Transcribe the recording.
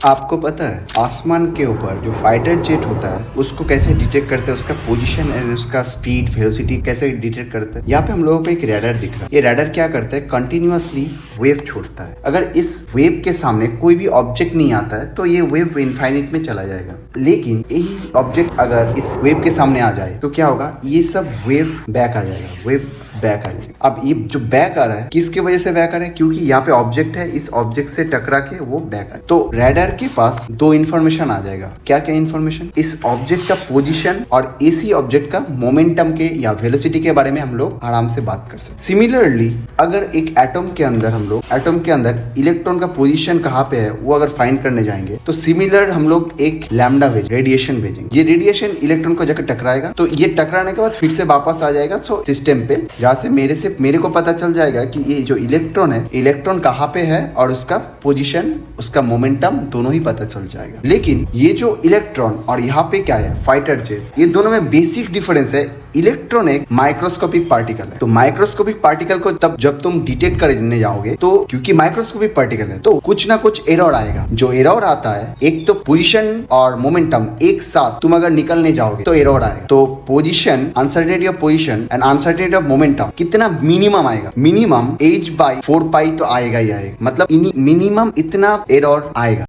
आपको पता है आसमान के ऊपर जो फाइटर जेट होता है उसको कैसे डिटेक्ट करते हैं, उसका पोजीशन एंड उसका स्पीड वेलोसिटी कैसे डिटेक्ट करते हैं। यहाँ पे हम लोगों को एक रैडर दिख रहा है। ये रैडर क्या करता है, कंटिन्यूअसली वेव छोड़ता है। अगर इस वेव के सामने कोई भी ऑब्जेक्ट नहीं आता है तो ये वेव इनफाइनाइट में चला जाएगा, लेकिन यही ऑब्जेक्ट अगर इस वेव के सामने आ जाए तो क्या होगा, ये सब वेव बैक आ जाएगा, वेव बैक आ जाएगा। अब ये जो बैक आ रहा है किसके वजह से बैक आ रहा है, क्योंकि यहाँ पे ऑब्जेक्ट है, इस ऑब्जेक्ट से टकरा के वो बैक आ। तो रैडर के पास दो इन्फॉर्मेशन आ जाएगा। क्या क्या इन्फॉर्मेशन, इस ऑब्जेक्ट का पोजीशन और एसी ऑब्जेक्ट का मोमेंटम के या वेलोसिटी के बारे में हम लोग आराम से बात कर सकते। सिमिलरली अगर एक एटम के अंदर हम लोग एटम के अंदर इलेक्ट्रॉन का पोजीशन कहाँ पे है वो अगर फाइंड करने जाएंगे तो सिमिलर हम लोग एक लैम्डा रेडिएशन भेजेंगे। ये रेडिएशन इलेक्ट्रॉन को जाकर टकराएगा, तो ये टकराने के बाद फिर से वापस आ जाएगा तो सिस्टम पे, जहाँ से मेरे को पता चल जाएगा कि ये जो इलेक्ट्रॉन है, इलेक्ट्रॉन कहाँ पे है और उसका पोजीशन, उसका मोमेंटम दोनों ही पता चल जाएगा। लेकिन ये जो इलेक्ट्रॉन और यहाँ पे क्या है, फाइटर जेट, ये दोनों में बेसिक डिफरेंस है। इलेक्ट्रॉन एक माइक्रोस्कोपिक पार्टिकल है, तो माइक्रोस्कोपिक पार्टिकल को तब जब तुम डिटेक्ट करने जाओगे तो क्योंकि माइक्रोस्कोपिक पार्टिकल है तो कुछ ना कुछ एरर आएगा। जो एरर आता है, एक तो पोजीशन और मोमेंटम एक साथ तुम अगर निकलने जाओगे तो एरर आएगा। तो position, uncertainty of position and uncertainty of momentum कितना मिनिमम आएगा, मिनिमम h/4 पाई तो आएगा ही आएगा, मतलब मिनिमम इतना एरर आएगा।